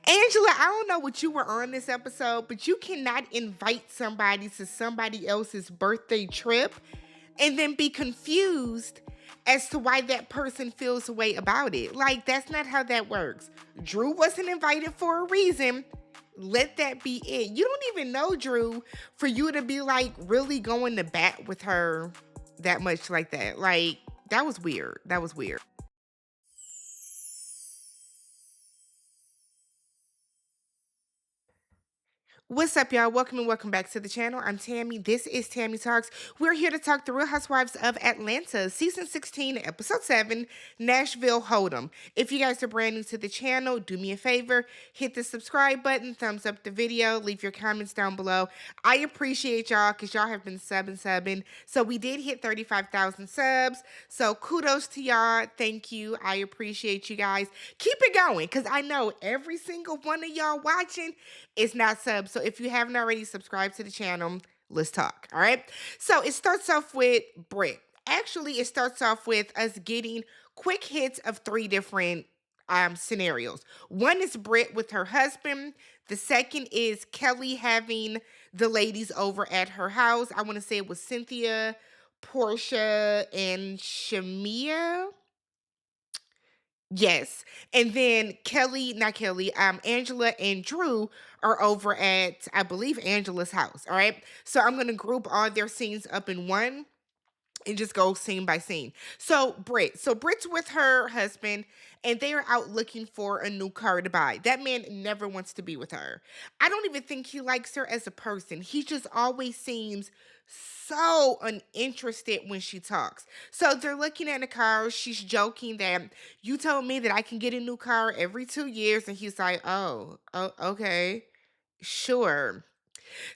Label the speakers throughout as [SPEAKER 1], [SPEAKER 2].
[SPEAKER 1] Angela, I don't know what you were on this episode, but you cannot invite somebody to somebody else's birthday trip and then be confused as to why that person feels a way about it. Like, that's not how that works. Drew wasn't invited for a reason. Let that be it. You don't even know Drew for you to be like really going to bat with her that much like that. Like, that was weird. That was weird. What's up, y'all? Welcome and welcome back to the channel. I'm Tammy. This is Tammy Talks. We're here to talk the Real Housewives of Atlanta, season 16, episode 7, Nashville Hold 'Em. If you guys are brand new to the channel, do me a favor, hit the subscribe button, thumbs up the video, leave your comments down below. I appreciate y'all because y'all have been subbing. So we did hit 35,000 subs. So kudos to y'all. Thank you. I appreciate you guys. Keep it going because I know every single one of y'all watching is not sub. So if you haven't already subscribed to the channel, let's talk. All right. So it starts off with Brit. Actually, it starts off with us getting quick hits of three different scenarios. One is Brit with her husband. The second is Kelly having the ladies over at her house. I want to say it was Cynthia, Porsha, and Shamia. Yes. And then Angela and Drew are over at, I believe, Angela's house. All right. So I'm going to group all their scenes up in one and just go scene by scene. So Brit's with her husband and they are out looking for a new car to buy. That man never wants to be with her. I don't even think he likes her as a person. He just always seems so uninterested when she talks. So they're looking at a car. She's joking that you told me that I can get a new car every 2 years. And he's like, oh, okay, sure.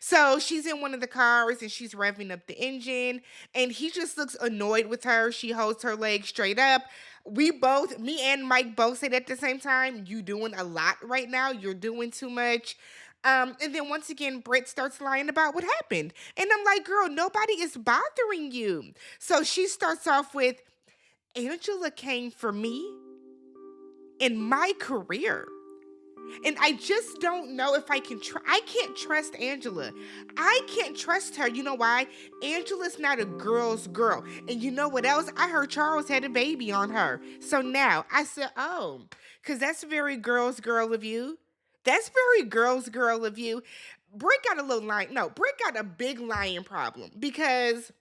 [SPEAKER 1] So she's in one of the cars and she's revving up the engine and he just looks annoyed with her. She holds her leg straight up. Me and Mike both said at the same time, you doing a lot right now. You're doing too much. And then once again, Britt starts lying about what happened. And I'm like, girl, nobody is bothering you. So she starts off with, Angela came for me in my career. And I just don't know if I can't trust Angela. I can't trust her. You know why? Angela's not a girl's girl. And you know what else? I heard Charles had a baby on her. So now I said, oh, because that's very girl's girl of you. That's very girl's girl of you. Britt got a little line. No, Britt got a big lying problem because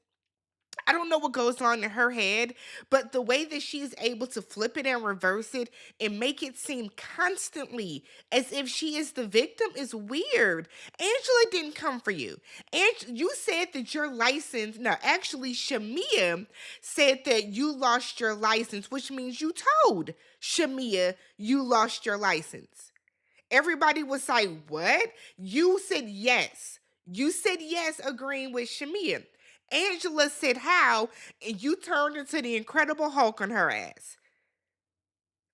[SPEAKER 1] I don't know what goes on in her head, but the way that she's able to flip it and reverse it and make it seem constantly as if she is the victim is weird. Angela didn't come for you. And you said that your license, no, actually, Shamia said that you lost your license, which means you told Shamia you lost your license. Everybody was like, what? You said yes. You said yes, agreeing with Shamia. Angela said how, and you turned into the Incredible Hulk on her ass.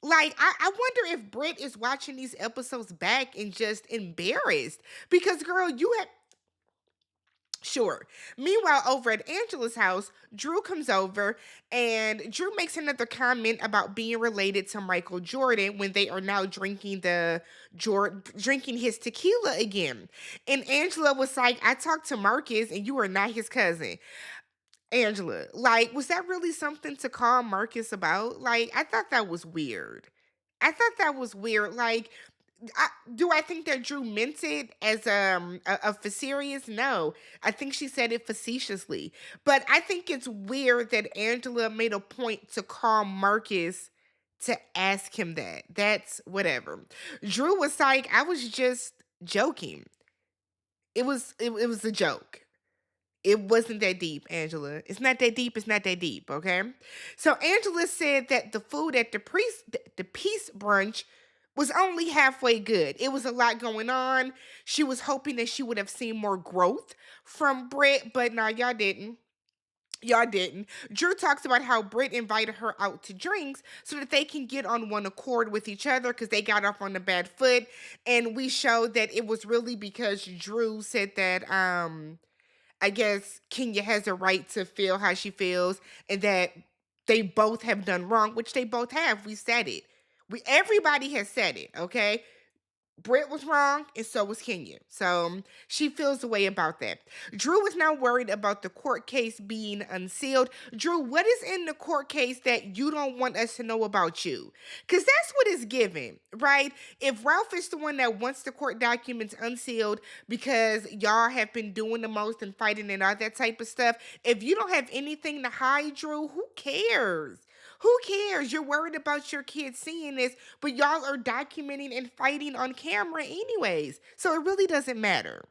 [SPEAKER 1] Like, I wonder if Britt is watching these episodes back and just embarrassed. Because, girl, you had. Sure. Meanwhile, over at Angela's house, Drew comes over and Drew makes another comment about being related to Michael Jordan when they are now drinking his tequila again. And Angela was like, I talked to Marcus and you are not his cousin. Angela, like, was that really something to call Marcus about? Like, I thought that was weird. I thought that was weird. Like, do I think that Drew meant it as a serious? No, I think she said it facetiously. But I think it's weird that Angela made a point to call Marcus to ask him that. That's whatever. Drew was like, I was just joking. It was a joke. It wasn't that deep, Angela. It's not that deep. It's not that deep, okay? So Angela said that the food at the peace brunch was only halfway good. It was a lot going on. She was hoping that she would have seen more growth from Britt, but no, y'all didn't. Y'all didn't. Drew talks about how Britt invited her out to drinks so that they can get on one accord with each other because they got off on a bad foot. And we showed that it was really because Drew said that I guess Kenya has a right to feel how she feels and that they both have done wrong, which they both have. We said it. Everybody has said it, okay? Britt was wrong, and so was Kenya. So she feels the way about that. Drew is now worried about the court case being unsealed. Drew, what is in the court case that you don't want us to know about you? Because that's what it's given, right? If Ralph is the one that wants the court documents unsealed because y'all have been doing the most and fighting and all that type of stuff, if you don't have anything to hide, Drew, who cares? Who cares? You're worried about your kids seeing this, but y'all are documenting and fighting on camera anyways. So it really doesn't matter.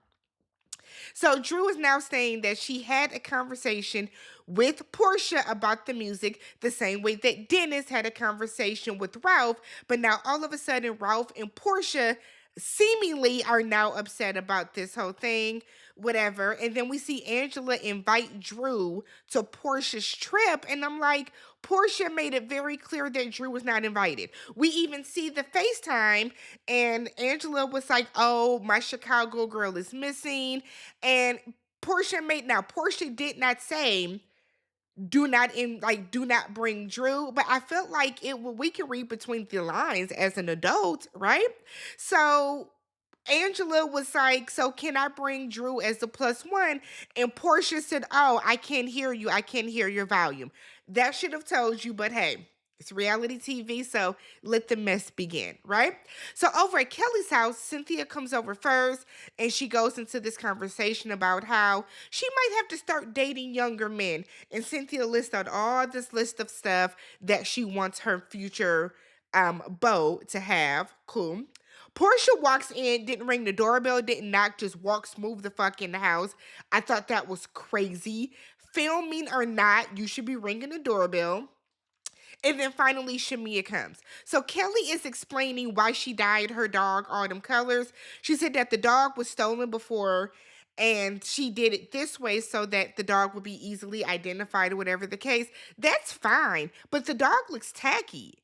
[SPEAKER 1] So Drew is now saying that she had a conversation with Porsha about the music, the same way that Dennis had a conversation with Ralph. But now all of a sudden, Ralph and Porsha seemingly are now upset about this whole thing, whatever. And then we see Angela invite Drew to Portia's trip. And I'm like, Porsha made it very clear that Drew was not invited. We even see the FaceTime, and Angela was like, oh, my Chicago girl is missing. And Porsha did not say do not bring Drew, but I felt like we can read between the lines as an adult, right? So Angela was like, so can I bring Drew as the plus one? And Portia said, oh, I can't hear you. I can't hear your volume. That should have told you, but hey, it's reality TV, so let the mess begin, right? So over at Kelly's house, Cynthia comes over first, and she goes into this conversation about how she might have to start dating younger men. And Cynthia lists out all this list of stuff that she wants her future beau to have. Cool. Portia walks in, didn't ring the doorbell, didn't knock, just walked smooth the fuck in the house. I thought that was crazy. Filming or not, you should be ringing the doorbell. And then finally, Shamia comes. So Kelly is explaining why she dyed her dog autumn colors. She said that the dog was stolen before, and she did it this way so that the dog would be easily identified or whatever the case. That's fine, but the dog looks tacky.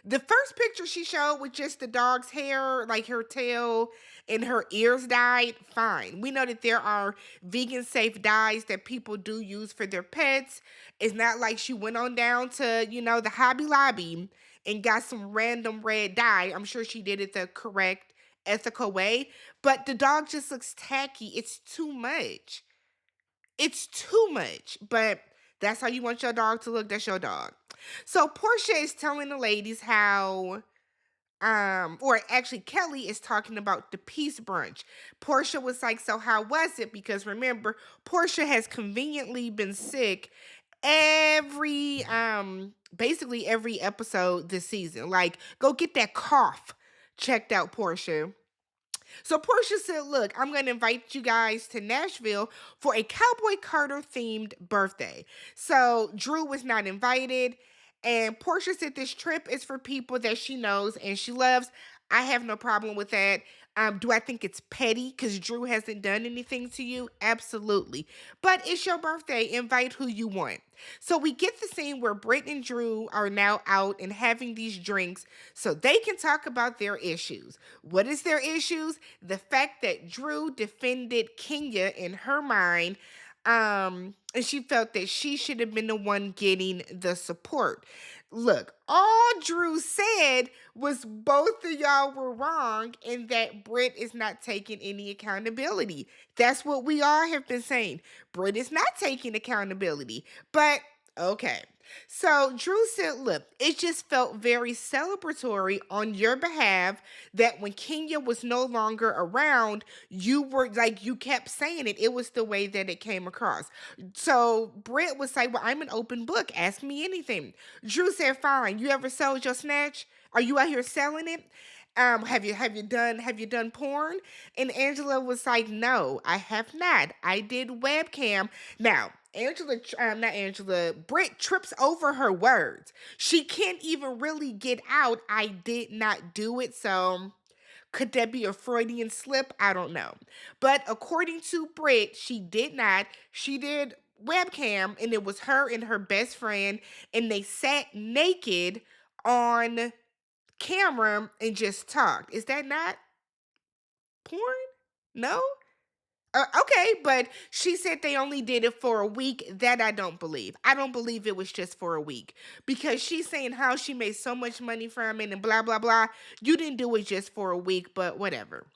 [SPEAKER 1] The first picture she showed with just the dog's hair, like her tail and her ears dyed, fine. We know that there are vegan safe dyes that people do use for their pets. It's not like she went on down to, the Hobby Lobby and got some random red dye. I'm sure she did it the correct, ethical way, but the dog just looks tacky. It's too much. It's too much, but that's how you want your dog to look. That's your dog. So Portia is telling the ladies how or actually Kelly is talking about the peace brunch. Portia was like, so how was it? Because remember, Portia has conveniently been sick every basically every episode this season. Like, go get that cough checked out, Portia. So Portia said, look, I'm going to invite you guys to Nashville for a Cowboy Carter themed birthday. So Drew was not invited. And Portia said this trip is for people that she knows and she loves. I have no problem with that. Do I think it's petty because Drew hasn't done anything to you? Absolutely. But it's your birthday. Invite who you want. So we get the scene where Britt and Drew are now out and having these drinks so they can talk about their issues. What is their issues? The fact that Drew defended Kenya in her mind, and she felt that she should have been the one getting the support. Look, all Drew said was both of y'all were wrong and that Britt is not taking any accountability. That's what we all have been saying. Britt is not taking accountability. But okay. So Drew said, look, it just felt very celebratory on your behalf that when Kenya was no longer around, you were like, you kept saying it. It was the way that it came across. So Britt was like, well, I'm an open book. Ask me anything. Drew said, fine. You ever sold your snatch? Are you out here selling it? Have you done porn? And Angela was like, no, I have not. I did webcam. Now, not Angela, Britt trips over her words. She can't even really get out, I did not do it. So could that be a Freudian slip? I don't know. But according to Britt, she did not. She did webcam, and it was her and her best friend, and they sat naked on camera and just talked. Is that not porn? No? Okay, but she said they only did it for a week. That I don't believe. I don't believe it was just for a week because she's saying how she made so much money from it and blah, blah, blah. You didn't do it just for a week, but whatever.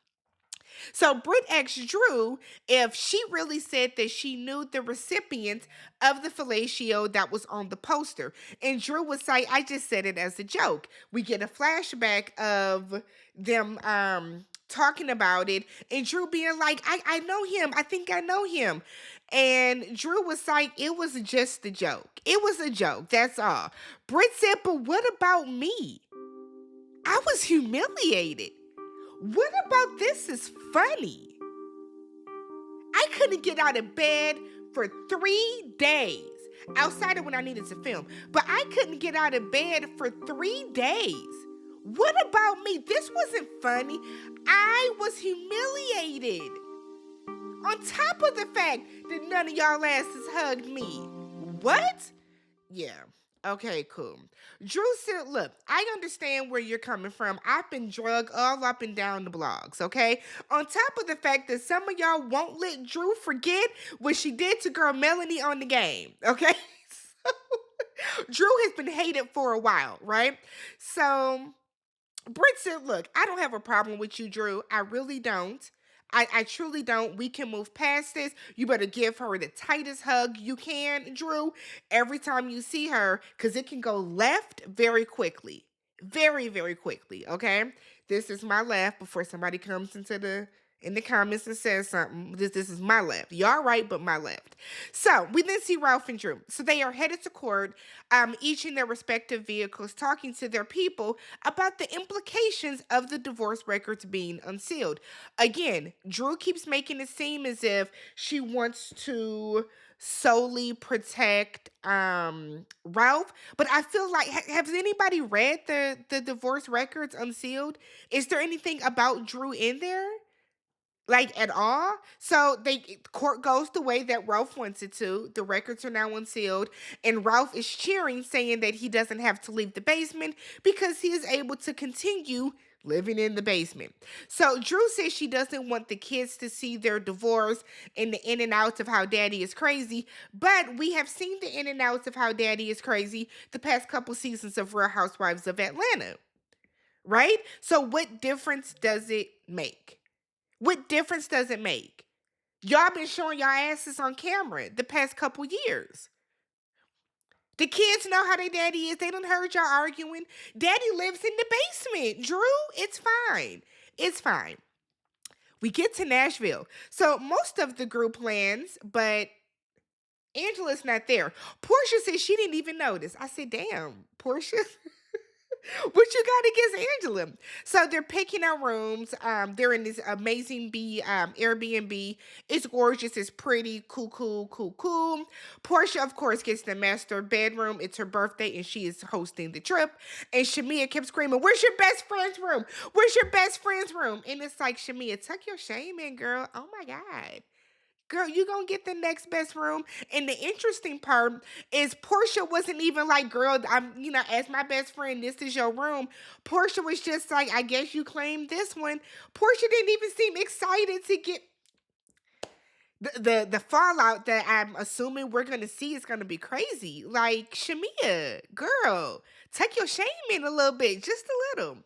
[SPEAKER 1] So Britt asked Drew if she really said that she knew the recipient of the fellatio that was on the poster. And Drew would say, I just said it as a joke. We get a flashback of them talking about it and Drew being like, I know him. I think I know him. And Drew was like, it was just a joke. It was a joke. That's all. Britt said, but what about me? I was humiliated. What about this is funny? I couldn't get out of bed for 3 days outside of when I needed to film, but I couldn't get out of bed for 3 days. What about me? This wasn't funny. I was humiliated. On top of the fact that none of y'all asses hugged me. What? Yeah. Okay, cool. Drew said, look, I understand where you're coming from. I've been drugged all up and down the blogs, okay? On top of the fact that some of y'all won't let Drew forget what she did to girl Melanie on the game, okay? Drew has been hated for a while, right? So Britt said, look, I don't have a problem with you, Drew. I really don't. I truly don't. We can move past this. You better give her the tightest hug you can, Drew, every time you see her, because it can go left very quickly. Very, very quickly. Okay. This is my left before somebody comes into the comments and says something. This is my left. Y'all right, but my left. So we then see Ralph and Drew. So they are headed to court, each in their respective vehicles, talking to their people about the implications of the divorce records being unsealed. Again, Drew keeps making it seem as if she wants to solely protect Ralph, but I feel like has anybody read the divorce records unsealed? Is there anything about Drew in there? Like at all. So they court goes the way that Ralph wants it to. The records are now unsealed, and Ralph is cheering, saying that he doesn't have to leave the basement because he is able to continue living in the basement. So Drew says she doesn't want the kids to see their divorce and the in and outs of how daddy is crazy, but we have seen the in and outs of how daddy is crazy the past couple seasons of Real Housewives of Atlanta, right? So what difference does it make? What difference does it make? Y'all been showing y'all asses on camera the past couple years. The kids know how their daddy is. They done heard y'all arguing. Daddy lives in the basement. Drew, it's fine. It's fine. We get to Nashville. So most of the group lands, but Angela's not there. Porsha said she didn't even notice. I said, damn, Porsha. What you got against Angela? So they're picking out rooms. They're in this amazing Airbnb. It's gorgeous. It's pretty. Cool, cool, cool, cool. Porsha, of course, gets the master bedroom. It's her birthday, and she is hosting the trip. And Shamia kept screaming, "Where's your best friend's room? Where's your best friend's room?" And it's like, Shamia, tuck your shame in, girl. Oh my God. Girl, you gonna get the next best room. And the interesting part is Portia wasn't even like, girl, as my best friend, this is your room. Portia was just like, I guess you claimed this one. Portia didn't even seem excited to get the fallout that I'm assuming we're gonna see is gonna be crazy. Like, Shamia, girl, take your shame in a little bit, just a little.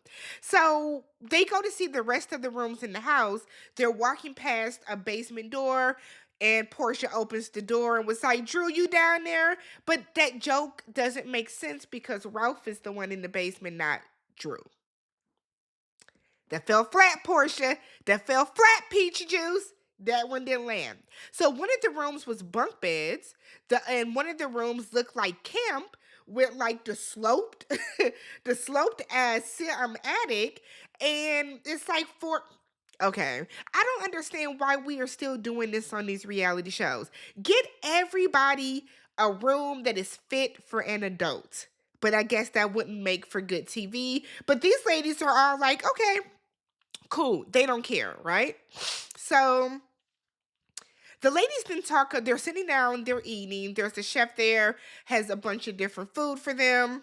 [SPEAKER 1] So they go to see the rest of the rooms in the house. They're walking past a basement door, and Portia opens the door and was like, "Drew, you down there?" But that joke doesn't make sense because Ralph is the one in the basement, not Drew. That fell flat, Portia. That fell flat, Peach Juice. That one didn't land. So one of the rooms was bunk beds. And one of the rooms looked like camp with like the sloped, the sloped attic. And it's like okay. I don't understand why we are still doing this on these reality shows. Get everybody a room that is fit for an adult. But I guess that wouldn't make for good TV. But these ladies are all like, okay, cool. They don't care, right? So the ladies then talk. They're sitting down. They're eating. There's a chef there. Has a bunch of different food for them.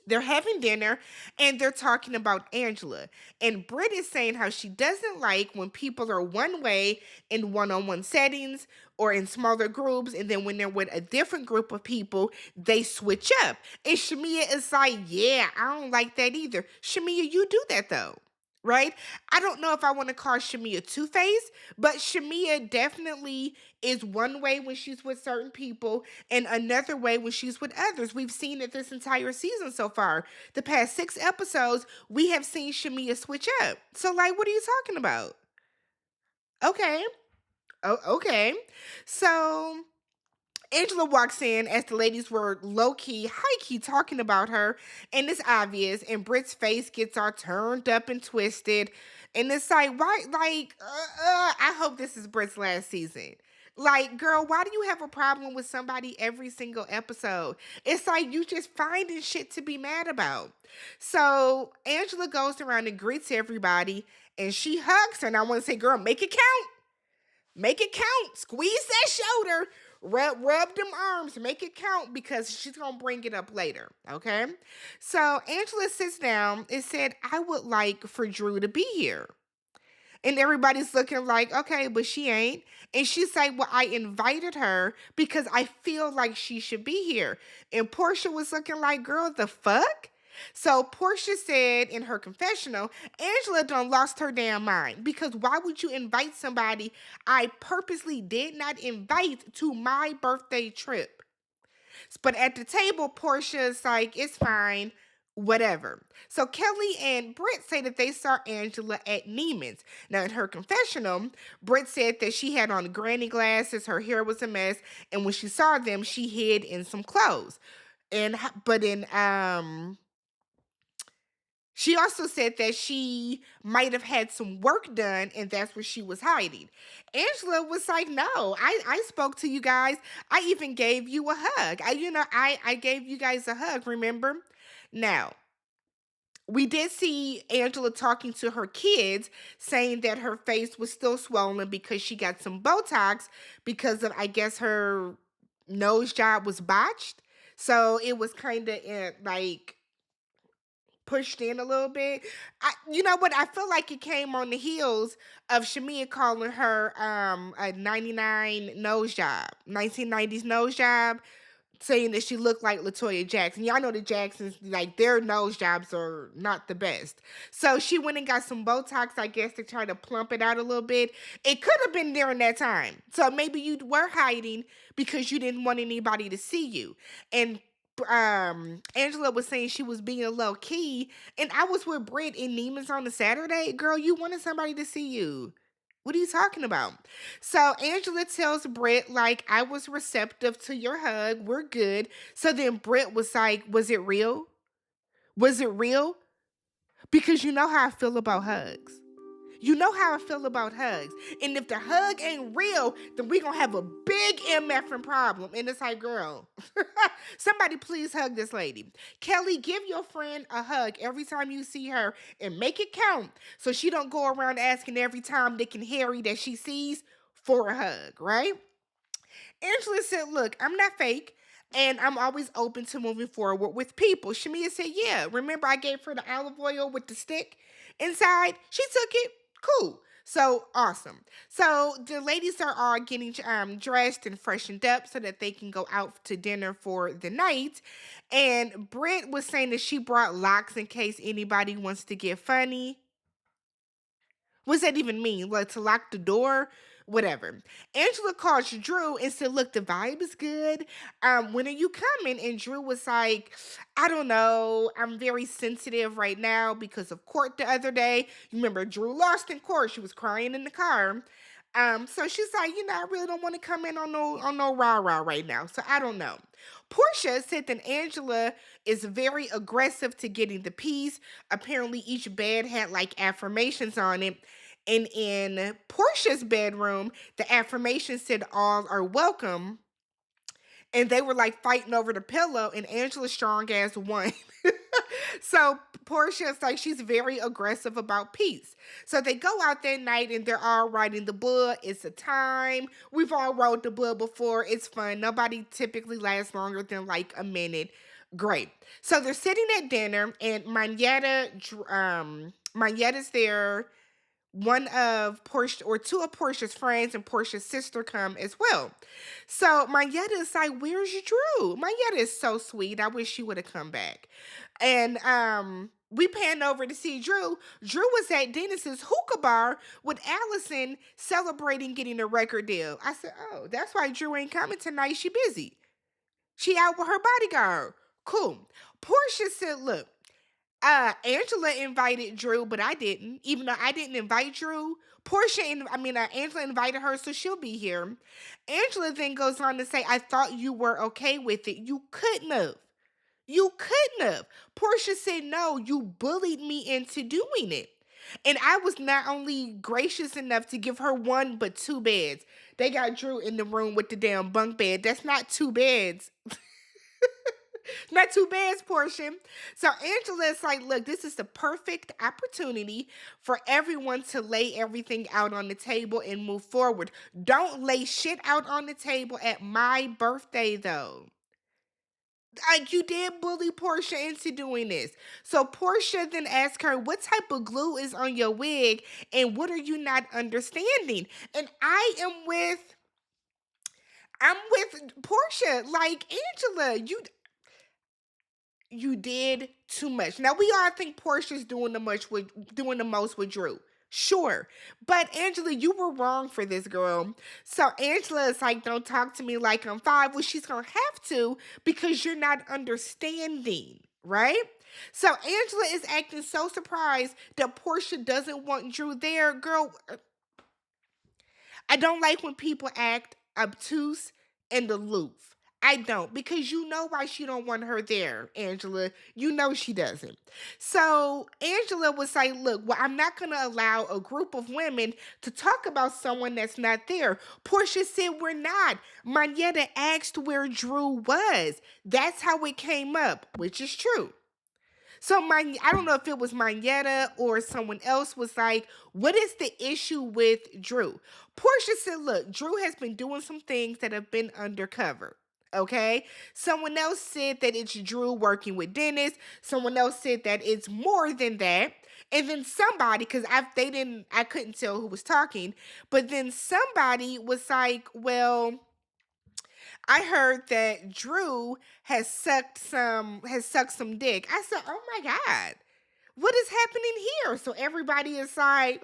[SPEAKER 1] They're having dinner and they're talking about Angela. And Britt is saying how she doesn't like when people are one way in one on one settings or in smaller groups. And then when they're with a different group of people, they switch up. And Shamia is like, yeah, I don't like that either. Shamia, you do that though. Right? I don't know if I want to call Shamia two-faced, but Shamia definitely is one way when she's with certain people and another way when she's with others. We've seen it this entire season so far. The past 6 episodes, we have seen Shamia switch up. So, like, what are you talking about? Okay. Oh, okay. So, Angela walks in as the ladies were low key, high key talking about her, and it's obvious. And Britt's face gets all turned up and twisted, and it's like, why? Like, I hope this is Britt's last season. Like, girl, why do you have a problem with somebody every single episode? It's like you just finding shit to be mad about. So Angela goes around and greets everybody, and she hugs her. And I want to say, girl, make it count. Make it count. Squeeze that shoulder. Rub them arms. Make it count because she's going to bring it up later. Okay. So Angela sits down and said, I would like for Drew to be here. And everybody's looking like, okay, but she ain't. And she's like, well, I invited her because I feel like she should be here. And Porsha was looking like, girl, the fuck? So Porsha said in her confessional, Angela done lost her damn mind because why would you invite somebody I purposely did not invite to my birthday trip? But at the table, Portia's like, it's fine, whatever. So Kelly and Britt say that they saw Angela at Neiman's. Now, in her confessional, Britt said that she had on granny glasses, her hair was a mess, and when she saw them, she hid in some clothes. But in she also said that she might have had some work done and that's where she was hiding. Angela was like, no, I spoke to you guys. I even gave you a hug. I gave you guys a hug, remember? Now, we did see Angela talking to her kids, saying that her face was still swollen because she got some Botox because of, I guess, her nose job was botched. So it was kind of like pushed in a little bit. You know what? I feel like it came on the heels of Shamia calling her a 99 nose job, 1990s nose job, saying that she looked like Latoya Jackson. Y'all know the Jacksons, like their nose jobs are not the best. So she went and got some Botox, I guess, to try to plump it out a little bit. It could have been during that time. So maybe you were hiding because you didn't want anybody to see you. And Angela was saying she was being low key, and I was with Britt in Neiman's on a Saturday. Girl, you wanted somebody to see you. What are you talking about? So Angela tells Britt, like, I was receptive to your hug. We're good. So then Britt was like, was it real? Was it real? Because you know how I feel about hugs. You know how I feel about hugs. And if the hug ain't real, then we gonna have a big MFing problem. And it's like, girl, somebody please hug this lady. Kelly, give your friend a hug every time you see her and make it count so she don't go around asking every time Dick and Harry that she sees for a hug, right? Angela said, look, I'm not fake. And I'm always open to moving forward with people. Shamia said, yeah, remember I gave her the olive oil with the stick inside? She took it. Cool. So awesome. So the ladies are all getting dressed and freshened up so that they can go out to dinner for the night. And Britt was saying that she brought locks in case anybody wants to get funny. What's that even mean? Like to lock the door? Whatever. Angela called Drew and said, look, the vibe is good. When are you coming? And Drew was like, I don't know. I'm very sensitive right now because of court the other day. You remember Drew lost in court. She was crying in the car. So she's like, I really don't want to come in on no rah-rah right now. So I don't know. Porsha said that Angela is very aggressive to getting the peace. Apparently, each bed had like affirmations on it. And in Portia's bedroom, the affirmation said all are welcome. And they were like fighting over the pillow, and Angela strong ass won. So Portia's like, she's very aggressive about peace. So they go out that night and they're all writing the book. It's a time. We've all wrote the book before. It's fun. Nobody typically lasts longer than like a minute. Great. So they're sitting at dinner, and Manyetta's there. One of Porsche or two of Portia's friends and Portia's sister come as well. So Mayetta is like, "Where's Drew?" Mayetta is so sweet. I wish she would have come back. And we pan over to see Drew. Drew was at Dennis's hookah bar with Allison celebrating getting a record deal. I said, "Oh, that's why Drew ain't coming tonight. She busy. She out with her bodyguard." Cool. Portia said, "Look, Angela invited Drew, but I didn't. Even though I didn't invite Drew, Angela invited her, so she'll be here." Angela then goes on to say, "I thought you were okay with it. You couldn't have. You couldn't have." Portia said, "No, you bullied me into doing it." And I was not only gracious enough to give her one, but two beds. They got Drew in the room with the damn bunk bed. That's not two beds. Not two beds, Portia. So Angela is like, "Look, this is the perfect opportunity for everyone to lay everything out on the table and move forward. Don't lay shit out on the table at my birthday, though." Like, you did bully Portia into doing this. So Portia then asked her, "What type of glue is on your wig, and what are you not understanding?" And I'm with Portia. Like, Angela, you did too much. Now we all think Portia's doing the most with Drew. Sure. But Angela, you were wrong for this girl. So Angela is like, "Don't talk to me like I'm five." Well, she's gonna have to, because you're not understanding, right? So Angela is acting so surprised that Portia doesn't want Drew there. Girl, I don't like when people act obtuse and aloof. I don't, because you know why she don't want her there, Angela. You know she doesn't. So Angela was like, "Look, well, I'm not gonna allow a group of women to talk about someone that's not there." Portia said, "We're not." Manetta asked where Drew was. That's how it came up, which is true. So I don't know if it was Manetta or someone else was like, "What is the issue with Drew?" Portia said, "Look, Drew has been doing some things that have been undercover." Okay. Someone else said that it's Drew working with Dennis. Someone else said that it's more than that. And then somebody, because I couldn't tell who was talking, but then somebody was like, "Well, I heard that Drew has sucked some dick." I said, "Oh my God, what is happening here?" So everybody is like,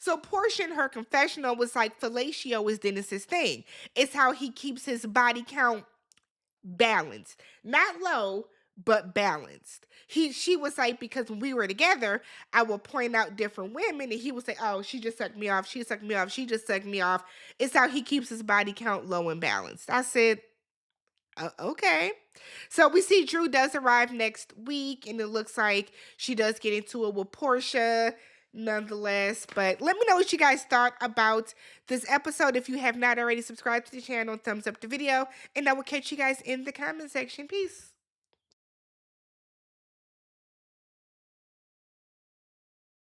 [SPEAKER 1] so Portia in her confessional was like, fellatio is Dennis's thing. It's how he keeps his body count balanced. Not low, but balanced. She was like, "Because when we were together, I would point out different women, and he would say, 'Oh, she just sucked me off, she sucked me off, she just sucked me off.' It's how he keeps his body count low and balanced." I said, Okay." So we see Drew does arrive next week, and it looks like she does get into it with Portia nonetheless. But let me know what you guys thought about this episode. If you have not already subscribed to the channel, thumbs up the video, and I will catch you guys in the comment section. Peace.